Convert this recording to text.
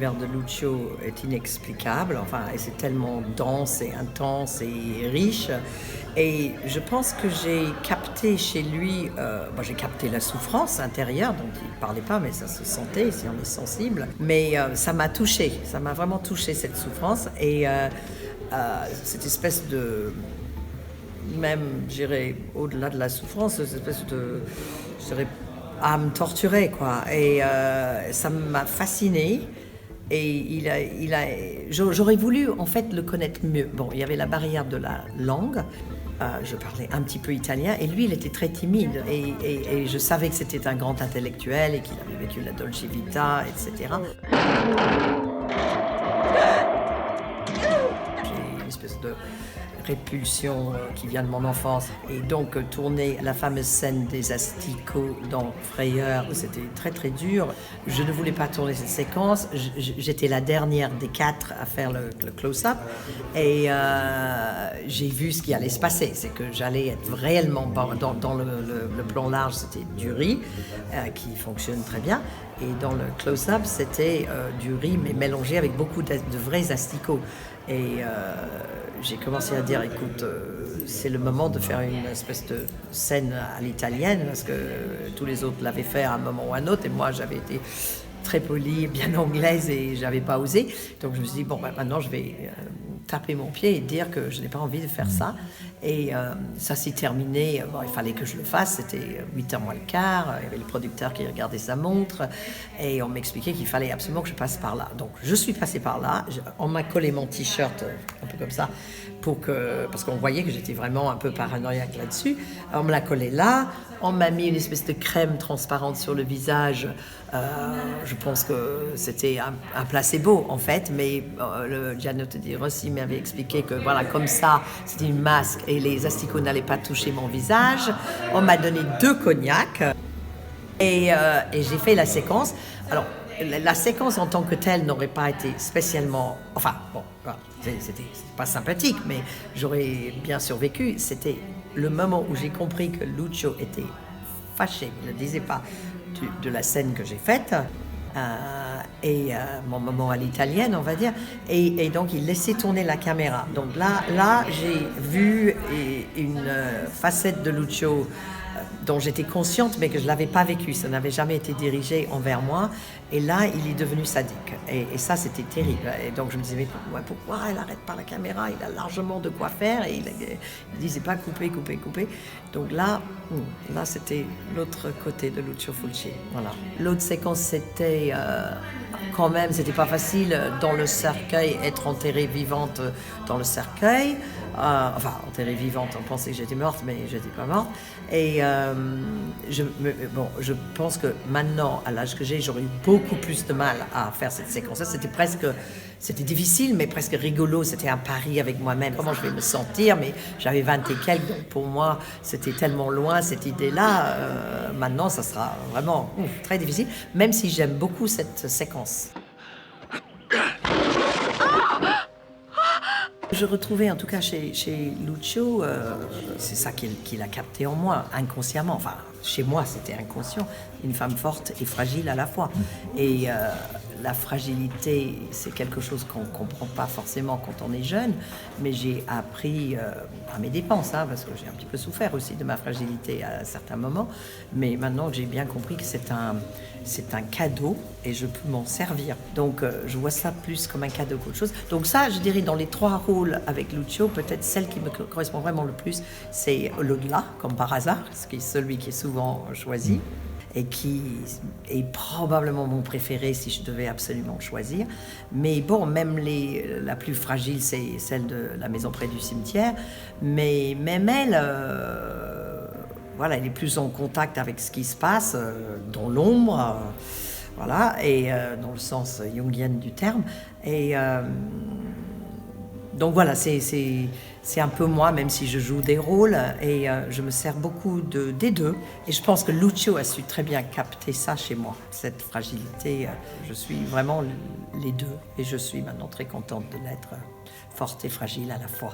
l'univers de Lucio est inexplicable, enfin, et c'est tellement dense et intense et riche. Et je pense que j'ai capté chez lui, j'ai capté la souffrance intérieure, dont il ne parlait pas, mais ça se sentait si on est sensible. Mais ça m'a touchée, ça m'a vraiment touchée cette souffrance. Et cette espèce de, même, je dirais, au-delà de la souffrance, cette espèce de, je dirais, âme torturée, quoi. Et ça m'a fascinée. Et j'aurais voulu en fait le connaître mieux. Bon, il y avait la barrière de la langue. Je parlais un petit peu italien et lui, il était très timide. Et je savais que c'était un grand intellectuel et qu'il avait vécu la Dolce Vita, etc. J'ai une espèce de répulsion qui vient de mon enfance. Et donc tourner la fameuse scène des asticots dans Frayeur, c'était très très dur. Je ne voulais pas tourner cette séquence. J'étais la dernière des 4 à faire le close-up. Et j'ai vu ce qui allait se passer. C'est que j'allais être réellement dans le plan large, c'était du riz qui fonctionne très bien. Et dans le close-up, c'était du riz mais mélangé avec beaucoup de vrais asticots. Et j'ai commencé à dire, écoute, c'est le moment de faire une espèce de scène à l'italienne, parce que tous les autres l'avaient fait à un moment ou à un autre, et moi j'avais été très polie, bien anglaise, et j'avais pas osé. Donc je me suis dit, bon, maintenant je vais taper mon pied et dire que je n'ai pas envie de faire ça. Et ça s'est terminé, il fallait que je le fasse, c'était 8h moins le quart, il y avait le producteur qui regardait sa montre, et on m'expliquait qu'il fallait absolument que je passe par là. Donc je suis passée par là, on m'a collé mon t-shirt, un peu comme ça, parce qu'on voyait que j'étais vraiment un peu paranoïaque là-dessus. On me l'a collé là, on m'a mis une espèce de crème transparente sur le visage. Je pense que c'était un placebo en fait, mais le Gianotto Di Rossi m'avait expliqué que voilà, comme ça, c'était une masque et les asticots n'allaient pas toucher mon visage. On m'a donné 2 cognacs et j'ai fait la séquence. Alors, la séquence en tant que telle n'aurait pas été spécialement... Enfin, bon, c'était pas sympathique, mais j'aurais bien survécu. C'était le moment où j'ai compris que Lucio était fâché, il ne le disait pas, de la scène que j'ai faite. Mon moment à l'italienne, on va dire, et donc il laissait tourner la caméra. Donc là j'ai vu une facette de Lucio dont j'étais consciente, mais que je ne l'avais pas vécu. Ça n'avait jamais été dirigé envers moi. Et là, il est devenu sadique. Et ça, c'était terrible. Et donc, je me disais, mais pourquoi il n'arrête pas la caméra? Il a largement de quoi faire. Et il ne disait pas couper. Donc là, c'était l'autre côté de Lucio Fulci. Voilà. L'autre séquence, c'était quand même, c'était pas facile dans le cercueil, être enterrée vivante dans le cercueil. Enterrée vivante, on pensait que j'étais morte, mais je n'étais pas morte. Et je pense que maintenant, à l'âge que j'ai, j'aurais eu beaucoup plus de mal à faire cette séquence. C'était difficile, mais presque rigolo. C'était un pari avec moi-même. Comment je vais me sentir? Mais j'avais 20 et quelques, donc pour moi, c'était tellement loin, cette idée-là. Maintenant, ça sera vraiment très difficile, même si j'aime beaucoup cette séquence. Je retrouvais en tout cas chez Lucio, c'est ça qu'il a capté en moi, inconsciemment. Enfin, chez moi, c'était inconscient. Une femme forte et fragile à la fois. Et la fragilité, c'est quelque chose qu'on ne comprend pas forcément quand on est jeune, mais j'ai appris à mes dépenses, parce que j'ai un petit peu souffert aussi de ma fragilité à certains moments. Mais maintenant, j'ai bien compris que c'est un cadeau et je peux m'en servir. Donc, je vois ça plus comme un cadeau qu'autre chose. Donc ça, je dirais, dans les 3 rôles avec Lucio, peut-être celle qui me correspond vraiment le plus, c'est l'au-delà, comme par hasard, ce qui est celui qui est souvent choisi et qui est probablement mon préféré si je devais absolument choisir. Mais bon, même la plus fragile, c'est celle de La maison près du cimetière. Mais même elle... elle est plus en contact avec ce qui se passe dans l'ombre, et dans le sens jungien du terme. Et donc voilà, c'est un peu moi, même si je joue des rôles, et je me sers beaucoup des 2. Et je pense que Lucio a su très bien capter ça chez moi, cette fragilité. Je suis vraiment les 2, et je suis maintenant très contente de l'être, forte et fragile à la fois.